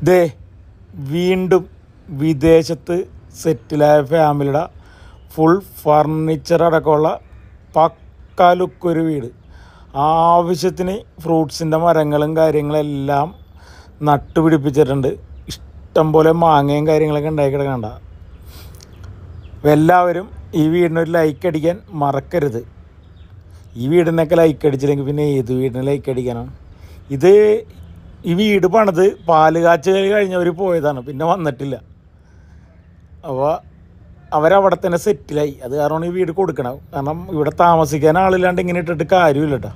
ദേ വീണ്ടും വിദേശത്ത് സെറ്റിലായ ഫാമിലിയുടെ ഫുൾ ഫർണിച്ചർ അടക്കമുള്ള പക്ക ലുക്കൊരു വീട്. ആവശ്യത്തിന് ഫ്രൂട്ട്സിൻ്റെ മരങ്ങളും കാര്യങ്ങളെല്ലാം നട്ടുപിടിപ്പിച്ചിട്ടുണ്ട്. ഇഷ്ടംപോലെ മാങ്ങയും കാര്യങ്ങളൊക്കെ ഉണ്ടാക്കി കിടക്കണ്ട. എല്ലാവരും ഈ വീടിനൊരു ലൈക്ക് അടിക്കാൻ മറക്കരുത്. ഈ വീടിനൊക്കെ ലൈക്ക് അടിച്ചില്ലെങ്കിൽ പിന്നെ ഏത് വീടിന് ലൈക്ക് അടിക്കാനാണ്? ഈ വീട് പണിത് പാല് കാച്ചൽ കഴിഞ്ഞവർ പോയതാണ്, പിന്നെ വന്നിട്ടില്ല. അപ്പോൾ അവരവിടെ തന്നെ സെറ്റിലായി. അത് കാരണമാണ് ഈ വീട് കൊടുക്കണം. കാരണം ഇവിടെ താമസിക്കാൻ ആളില്ലാണ്ട് ഇങ്ങനെ ഇട്ടിട്ട് കാര്യമില്ല കേട്ടോ.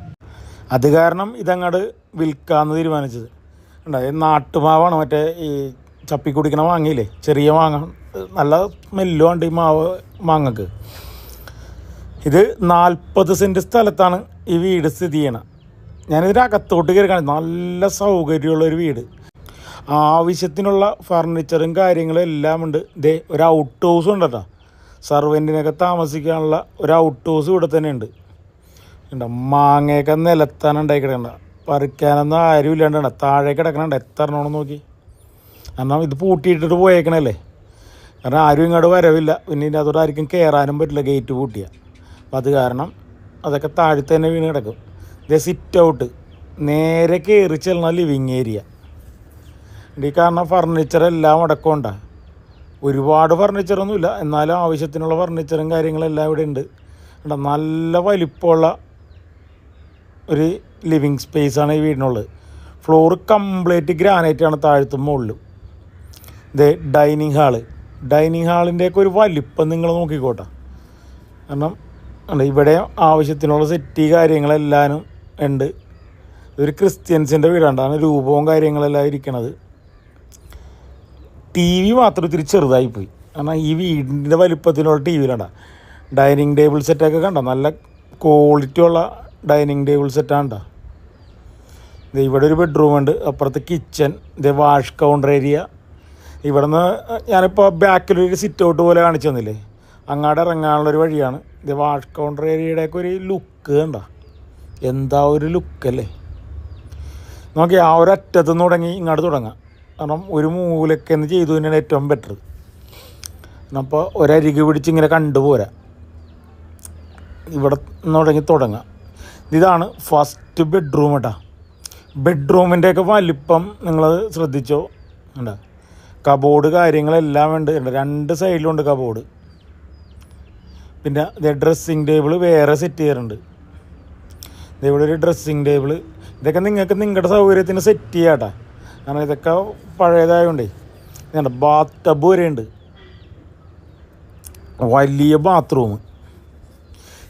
അത് കാരണം ഇതങ്ങോട്ട് വിൽക്കാമെന്ന് തീരുമാനിച്ചത്. ഉണ്ടായത് നാട്ടുമാവാണ്, മറ്റേ ഈ ചപ്പി കുടിക്കണ മാങ്ങയില്ലേ, ചെറിയ മാങ്ങ, നല്ല സ്മെല്ലുണ്ട് ഈ മാങ്ങക്ക്. ഇത് 40 സെൻറ്റ് സ്ഥലത്താണ് ഈ വീട് സ്ഥിതി ചെയ്യണം. ഞാനിതിനകത്തോട്ട് കയറി കാണും. നല്ല സൗകര്യമുള്ളൊരു വീട്, ആവശ്യത്തിനുള്ള ഫർണിച്ചറും കാര്യങ്ങളും എല്ലാം ഉണ്ട്. ഇതേ ഒരു ഔട്ട് ഹൗസും ഉണ്ട് കേട്ടോ. സർവൻറ്റിനൊക്കെ താമസിക്കാനുള്ള ഒരു ഔട്ട് ഹൗസ് ഇവിടെ തന്നെ ഉണ്ട്. മാങ്ങയൊക്കെ നിലത്താണ് ഉണ്ടാക്കി കിടക്കണ്ട, പറിക്കാനൊന്നും ആരും ഇല്ലാണ്ട് താഴെ കിടക്കണുണ്ട്. എത്ര എണ്ണം നോക്കി. കാരണം ഇത് പൂട്ടിയിട്ടിട്ട് പോയേക്കണല്ലേ, കാരണം ആരും ഇങ്ങോട്ട് വരവില്ല. പിന്നെ ഇതിൻ്റെ അതോടെ ആർക്കും കയറാനും പറ്റില്ല, ഗേറ്റ് പൂട്ടിയ. അപ്പം അത് കാരണം അതൊക്കെ താഴെ തന്നെ വീണ് കിടക്കും. ഇത് സിറ്റ് ഔട്ട്, നേരെ കയറി ചെല്ലണ ലിവിങ് ഏരിയ. ഈ കാരണം ഫർണിച്ചറെല്ലാം അടക്കമുണ്ടാ. ഒരുപാട് ഫർണിച്ചറൊന്നുമില്ല, എന്നാലും ആവശ്യത്തിനുള്ള ഫർണിച്ചറും കാര്യങ്ങളെല്ലാം ഇവിടെ ഉണ്ട്. നല്ല വലിപ്പമുള്ള ഒരു ലിവിങ് സ്പേസാണ് ഈ വീടിനുള്ളത്. ഫ്ലോർ കംപ്ലീറ്റ് ഗ്രാനൈറ്റാണ് താഴത്തും മുകളിലും. ഇത് ഡൈനിങ് ഹാളിൻ്റെയൊക്കെ ഒരു വലിപ്പം നിങ്ങൾ നോക്കിക്കോട്ടെ. കാരണം ഇവിടെ ആവശ്യത്തിനുള്ള സെറ്റി കാര്യങ്ങളെല്ലാനും ഉണ്ട്. ഇതൊരു ക്രിസ്ത്യൻസിൻ്റെ വീടാണ്ടാണ് രൂപവും കാര്യങ്ങളെല്ലാം ഇരിക്കണത്. ടി വി മാത്രം ഇത്തിരി ചെറുതായിപ്പോയി. കാരണം ഈ വീടിൻ്റെ വലിപ്പത്തിനുള്ള ടി വിയിലുണ്ട. ഡൈനിങ് ടേബിൾ സെറ്റൊക്കെ കണ്ട, നല്ല ക്വാളിറ്റി ഉള്ള ഡൈനിങ് ടേബിൾ സെറ്റാണ് കേട്ടോ. ഇത് ഇവിടെ ഒരു ബെഡ്റൂം ഉണ്ട്, അപ്പുറത്ത് കിച്ചൺ, ഇത് വാഷ് കൗണ്ടർ ഏരിയ. ഇവിടെ നിന്ന് ഞാനിപ്പോൾ ബാക്കിലൊരു സിറ്റ് ഔട്ട് പോലെ കാണിച്ചു തന്നില്ലേ, അങ്ങോട്ട് ഇറങ്ങാനുള്ളൊരു വഴിയാണ്. ഇത് വാഷ് കൗണ്ടർ ഏരിയയുടെയൊക്കെ ഒരു ലുക്ക് കണ്ട, എന്താ ഒരു ലുക്കല്ലേ. നോക്കി ആ ഒരു അറ്റത്തുനിന്ന് തുടങ്ങി ഇങ്ങോട്ട് തുടങ്ങാം. കാരണം ഒരു മൂലക്കെന്ന് ചെയ്തു തന്നെയാണ് ഏറ്റവും ബെറ്റർ. അപ്പോൾ ഒരരികെ പിടിച്ച് ഇങ്ങനെ കണ്ടുപോരാ, ഇവിടെ നിന്ന് തുടങ്ങാം. ഇതാണ് ഫസ്റ്റ് ബെഡ്റൂം കേട്ടോ. ബെഡ്റൂമിൻ്റെയൊക്കെ വലിപ്പം നിങ്ങൾ ശ്രദ്ധിച്ചോ. കണ്ടോ, കബോർഡ് കാര്യങ്ങളെല്ലാം ഉണ്ട്. 2 സൈഡിലുണ്ട് കബോർഡ്. പിന്നെ ഇത് ഡ്രസ്സിങ് ടേബിൾ വേറെ സെറ്റ് ചെയ്യാറുണ്ട്. ഇതിവിടെ ഒരു ഡ്രസ്സിങ് ടേബിൾ. ഇതൊക്കെ നിങ്ങൾക്ക് നിങ്ങളുടെ സൗകര്യത്തിന് സെറ്റ് ചെയ്യാം കേട്ടോ. കാരണം ഇതൊക്കെ പഴയതായതുകൊണ്ടേ. ബാത്ത് ടബ് വരെ ഉണ്ട്, വലിയ ബാത്റൂം.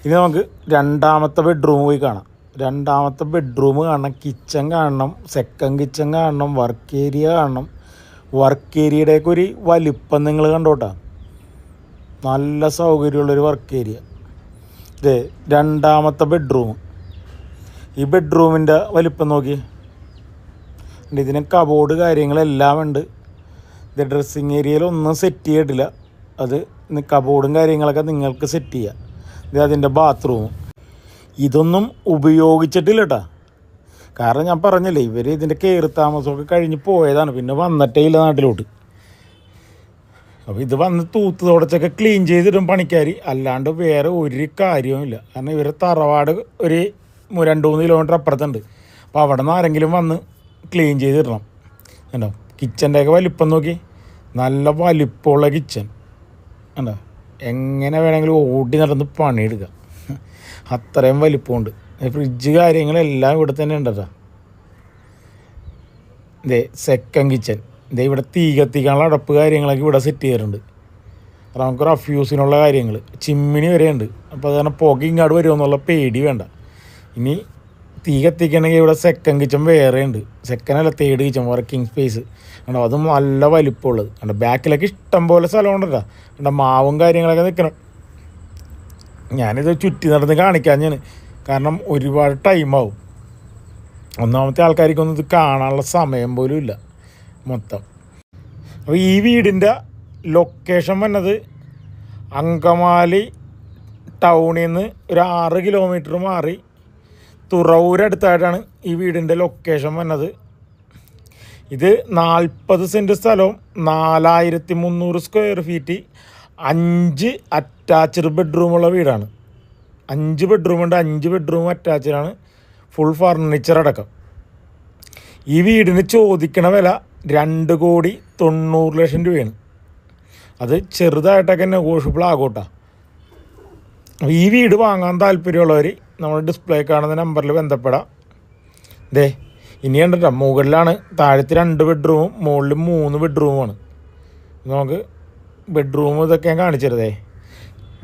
ഇനി നമുക്ക് രണ്ടാമത്തെ ബെഡ്റൂം പോയി കാണാം. രണ്ടാമത്തെ ബെഡ്റൂം കാണണം, കിച്ചൺ കാണണം, സെക്കൻഡ് കിച്ചൺ കാണണം, വർക്ക് ഏരിയ കാണണം. വർക്ക് ഏരിയയുടെയൊക്കെ ഒരു വലിപ്പം നിങ്ങൾ കണ്ടോട്ടാ, നല്ല സൗകര്യമുള്ളൊരു വർക്ക് ഏരിയ. ഇതേ രണ്ടാമത്തെ ബെഡ്റൂം. ഈ ബെഡ്റൂമിൻ്റെ വലിപ്പം നോക്കി. ഇതിന് കബോർഡ് കാര്യങ്ങളെല്ലാം ഉണ്ട്. ഇത് ഡ്രസ്സിങ് ഏരിയയിൽ ഒന്നും സെറ്റ് ചെയ്തിട്ടില്ല, അത് കബോർഡും കാര്യങ്ങളൊക്കെ നിങ്ങൾക്ക് സെറ്റ് ചെയ്യാം. ഇത് അതിൻ്റെ ബാത്റൂം. ഇതൊന്നും ഉപയോഗിച്ചിട്ടില്ല കേട്ടോ. കാരണം ഞാൻ പറഞ്ഞില്ലേ, ഇവർ ഇതിൻ്റെ കയറി താമസമൊക്കെ കഴിഞ്ഞ് പോയതാണ്, പിന്നെ വന്നിട്ടേ ഇല്ല നാട്ടിലോട്ട്. അപ്പോൾ ഇത് വന്ന് തൂത്ത് തുടച്ചൊക്കെ ക്ലീൻ ചെയ്തിടും പണിക്കാർ, അല്ലാണ്ട് വേറെ ഒരു കാര്യവുമില്ല. കാരണം ഇവരെ തറവാട് ഒരു 2-3 കിലോമീറ്റർ അപ്പുറത്തുണ്ട്. അപ്പോൾ അവിടെ നിന്ന് ആരെങ്കിലും വന്ന് ക്ലീൻ ചെയ്തിടണം. കണ്ടോ, കിച്ചൻ്റെയൊക്കെ വലിപ്പം നോക്കി, നല്ല വലിപ്പമുള്ള കിച്ചൺ. കണ്ടോ, എങ്ങനെ വേണമെങ്കിലും ഓടി നടന്ന് പണിയെടുക്കാം, അത്രയും വലിപ്പമുണ്ട്. ഫ്രിഡ്ജ് കാര്യങ്ങളെല്ലാം ഇവിടെ തന്നെ ഉണ്ട് കേട്ടോ. ഇതേ സെക്കൻഡ് കിച്ചൺ. ഇതേ ഇവിടെ തീ കത്തിക്കാനുള്ള അടപ്പ് കാര്യങ്ങളൊക്കെ ഇവിടെ സെറ്റ് ചെയ്യാറുണ്ട്. നമുക്ക് റഫ്യൂസിനുള്ള കാര്യങ്ങൾ, ചിമ്മിനി വരെ ഉണ്ട്. അപ്പോൾ അത് കാരണം പുക ഇങ്ങോട്ട് വരുമെന്നുള്ള പേടി വേണ്ട. ഇനി തീ കത്തിക്കണമെങ്കിൽ ഇവിടെ സെക്കൻഡ് കിച്ചൺ വേറെ ഉണ്ട്. സെക്കൻഡ് അല്ല, തേർഡ് കിച്ചൺ, വർക്കിംഗ് സ്പേസ് കണ്ടോ, അതും നല്ല വലിപ്പമുള്ളത്. കണ്ടോ, ബാക്കിലൊക്കെ ഇഷ്ടം പോലെ സ്ഥലമുണ്ട് കേട്ടോ. കണ്ടോ, മാവും കാര്യങ്ങളൊക്കെ നിൽക്കണം. ഞാനിത് ചുറ്റി നടന്ന് കാണിക്കാൻ കാരണം ഒരുപാട് ടൈമാവും. ഒന്നാമത്തെ ആൾക്കാർക്കൊന്നും ഇത് കാണാനുള്ള സമയം പോലും ഇല്ല മൊത്തം. അപ്പോൾ ഈ വീടിൻ്റെ ലൊക്കേഷൻ വന്നത് അങ്കമാലി ടൗണിൽ നിന്ന് ഒരു 6 കിലോമീറ്റർ മാറി തുറവൂരടുത്തായിട്ടാണ് ഈ വീടിൻ്റെ ലൊക്കേഷൻ വന്നത്. ഇത് 40 സെൻറ്റ് സ്ഥലവും 4300 സ്ക്വയർ ഫീറ്റ് 5 അറ്റാച്ച്ഡ് ബെഡ്റൂമുള്ള വീടാണ്. 5 ബെഡ്റൂമുണ്ട്, 5 ബെഡ്റൂം അറ്റാച്ച്ഡാണ്, ഫുൾ ഫർണിച്ചർ അടക്കം. ഈ വീടിന് ചോദിക്കണ വില 2,90,00,000 രൂപയാണ്. അത് ചെറുതായിട്ടൊക്കെ നെഗോഷ്യബിൾ ആകോട്ടാ. ഈ വീട് വാങ്ങാൻ താല്പര്യമുള്ളവർ നമ്മുടെ ഡിസ്പ്ലേ കാണുന്ന നമ്പറിൽ ബന്ധപ്പെടാം. ദേ ഇനി കണ്ടിട്ടാ, മുകളിലാണ്, താഴത്ത് 2 ബെഡ്റൂമും മുകളിൽ 3 ബെഡ്റൂമുമാണ്. നമുക്ക് ബെഡ്റൂം ഇതൊക്കെ ഞാൻ കാണിച്ചിരുതേ.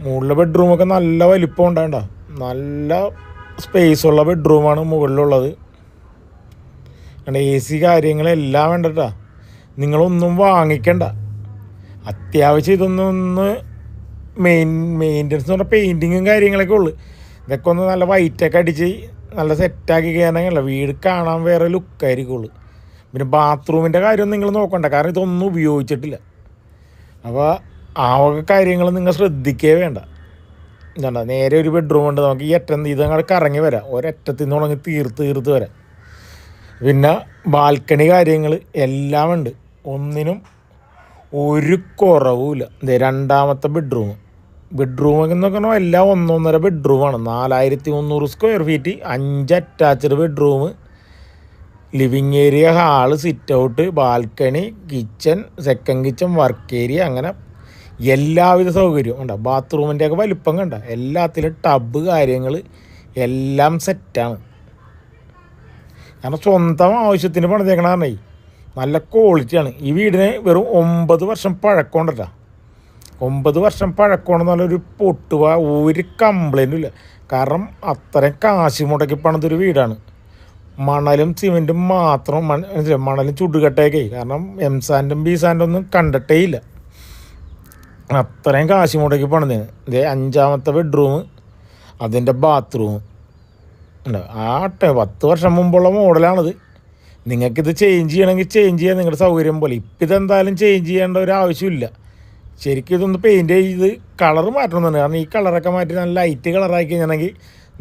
മുകളിലെ ബെഡ്റൂമൊക്കെ നല്ല വലിപ്പം ഉണ്ടാകണ്ട, നല്ല സ്പേസുള്ള ബെഡ്റൂമാണ് മുകളിലുള്ളത്. കാരണം AC കാര്യങ്ങളെല്ലാം വേണ്ടട്ടാ. നിങ്ങളൊന്നും വാങ്ങിക്കണ്ട. അത്യാവശ്യം ഇതൊന്ന് മെയിൻ്റനൻസ് എന്ന് പറഞ്ഞാൽ പെയിൻറ്റിങ്ങും കാര്യങ്ങളൊക്കെ ഉള്ളു. ഇതൊക്കെ ഒന്ന് നല്ല വൈറ്റൊക്കെ അടിച്ച് നല്ല സെറ്റാക്കി കയറണമെങ്കിലല്ല വീട് കാണാൻ വേറെ ലുക്കായിരിക്കുള്ളൂ. പിന്നെ ബാത്റൂമിൻ്റെ കാര്യം നിങ്ങൾ നോക്കണ്ട, കാരണം ഇതൊന്നും ഉപയോഗിച്ചിട്ടില്ല. അപ്പോൾ ആ വക കാര്യങ്ങൾ നിങ്ങൾ ശ്രദ്ധിക്കേ വേണ്ട. എന്താ, നേരെ ഒരു ബെഡ്റൂം ഉണ്ട്, നമുക്ക് ഈ അറ്റം ഇതങ്ങോട്ട് കറങ്ങി വരാം, ഒരറ്റത്തിൽ നിന്ന് തുടങ്ങി തീർത്ത് വരാം. പിന്നെ ബാൽക്കണി കാര്യങ്ങൾ എല്ലാം ഉണ്ട്, ഒന്നിനും ഒരു കുറവുമില്ല. രണ്ടാമത്തെ ബെഡ്റൂം എന്നൊക്കെ പറഞ്ഞാൽ എല്ലാം 1.5 ബെഡ്റൂമാണ്. 4300 square feet, 5 attached bedroom, living area, hall, sit out, balcony, kitchen, second kitchen, work area, അങ്ങനെ എല്ലാവിധ സൗകര്യവും ഉണ്ട്. ബാത്റൂമിൻ്റെയൊക്കെ വലിപ്പം കണ്ട, എല്ലാത്തിലും ടബ് കാര്യങ്ങൾ എല്ലാം സെറ്റാണ്. കാരണം സ്വന്തം ആവശ്യത്തിന് പണിതേക്കണ പറഞ്ഞേ നല്ല ക്വാളിറ്റിയാണ്. ഈ വീടിന് വെറും 9 വർഷം പഴക്കമുണ്ടല്ലോ. 9 വർഷം പഴക്കമുണ്ടെന്നുള്ളൊരു പൊട്ടുക ഒരു കംപ്ലൈൻറ്റും ഇല്ല. കാരണം അത്രയും കാശ് മുടക്കി പണിതൊരു വീടാണ്. മണലും സിമെൻറ്റും മാത്രം, മണലും ചുടുകട്ടയൊക്കെ, കാരണം എംസാൻഡും ബീസാൻഡും ഒന്നും കണ്ടിട്ടേ ഇല്ല. അത്രയും കാശ് മുടക്കി പണിതേന്. ഇതേ 5ാമത്തെ ബെഡ്റൂം, അതിൻ്റെ ബാത്റൂം ഉണ്ട്. 10 വർഷം മുമ്പുള്ള മോഡലാണിത്. നിങ്ങൾക്കിത് ചേഞ്ച് ചെയ്യണമെങ്കിൽ ചേഞ്ച് ചെയ്യാൻ നിങ്ങളുടെ സൗകര്യം പോലെ. ഇപ്പം ഇതെന്തായാലും ചേഞ്ച് ചെയ്യേണ്ട ഒരു ആവശ്യമില്ല. ശരിക്കും ഇതൊന്ന് പെയിൻറ്റ് ചെയ്ത് കളർ മാറ്റണമെന്നുണ്ട്. കാരണം ഈ കളറൊക്കെ മാറ്റി നല്ല ലൈറ്റ് കളറാക്കി കഴിഞ്ഞാണെങ്കിൽ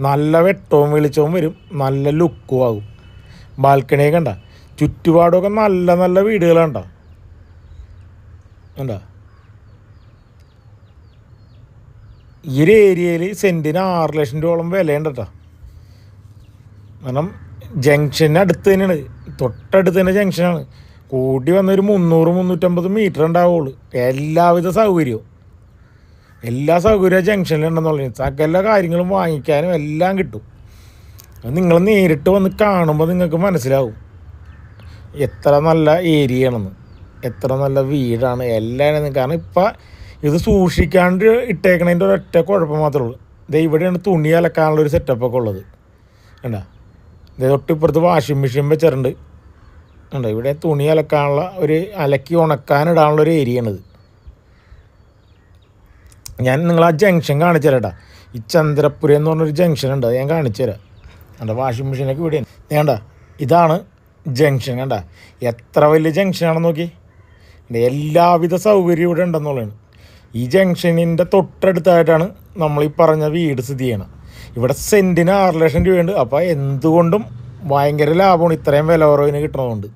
നല്ല വെട്ടവും വെളിച്ചവും വരും, നല്ല ലുക്കും ആകും. ബാൽക്കണിയൊക്കെ കണ്ട, ചുറ്റുപാടൊക്കെ നല്ല നല്ല വീടുകളുണ്ടോ ഉണ്ടോ. ഈ ഒരു ഏരിയയിൽ സെൻറ്റിന് 6 ലക്ഷം രൂപയോളം വിലയുണ്ട് കേട്ടോ. കാരണം ജംഗ്ഷന് അടുത്ത് തന്നെയാണ്, തൊട്ടടുത്ത് തന്നെ ജംഗ്ഷനാണ്. കൂടി വന്നൊരു 300-350 മീറ്റർ ഉണ്ടാവുള്ളൂ. എല്ലാവിധ സൗകര്യവും ജംഗ്ഷനിലുണ്ടെന്നുള്ളത്. സകല കാര്യങ്ങളും വാങ്ങിക്കാനും എല്ലാം കിട്ടും. അത് നിങ്ങൾ നേരിട്ട് വന്ന് കാണുമ്പോൾ നിങ്ങൾക്ക് മനസ്സിലാവും എത്ര നല്ല ഏരിയയാണെന്ന്, എത്ര നല്ല വീടാണ് എല്ലാം. കാരണം ഇപ്പം ഇത് സൂക്ഷിക്കാണ്ട് ഇട്ടേക്കണതിൻ്റെ ഒരൊറ്റ കുഴപ്പം മാത്രമേ ഉള്ളൂ. ഇത് ഇവിടെയാണ് തുണി അലക്കാനുള്ളൊരു സെറ്റപ്പൊക്കെ ഉള്ളത്. കണ്ടോ, ഇത് തൊട്ടിപ്പുറത്ത് വാഷിംഗ് മെഷീൻ വെച്ചിട്ടുണ്ട്. ഉണ്ടോ, ഇവിടെ തുണി അലക്കാനുള്ള ഒരു അലക്കി ഉണക്കാനിടാനുള്ളൊരു ഏരിയയാണിത്. ഞാൻ നിങ്ങൾ ആ ജംഗ്ഷൻ കാണിച്ചു തരാം. ഈ ചന്ദ്രപുരം എന്ന് പറഞ്ഞൊരു ജംഗ്ഷൻ ഉണ്ട്, അത് ഞാൻ കാണിച്ചു തരാം. കണ്ട, വാഷിംഗ് മെഷീനൊക്കെ ഇവിടെ വേണ്ട. ഇതാണ് ജംഗ്ഷൻ. കണ്ട എത്ര വലിയ ജംഗ്ഷനാണെന്ന് നോക്കി. എല്ലാവിധ സൗകര്യം ഇവിടെ ഉണ്ടെന്നുള്ളതാണ്. ഈ ജംഗ്ഷനിൻ്റെ തൊട്ടടുത്തായിട്ടാണ് നമ്മൾ ഈ പറഞ്ഞ വീട് സ്ഥിതി ചെയ്യണം. ഇവിടെ സെൻറ്റിന് 6 ലക്ഷം രൂപയുണ്ട്. അപ്പോൾ എന്തുകൊണ്ടും ഭയങ്കര ലാഭമാണ് ഇത്രയും വില കുറവിന് കിട്ടണതുകൊണ്ട്.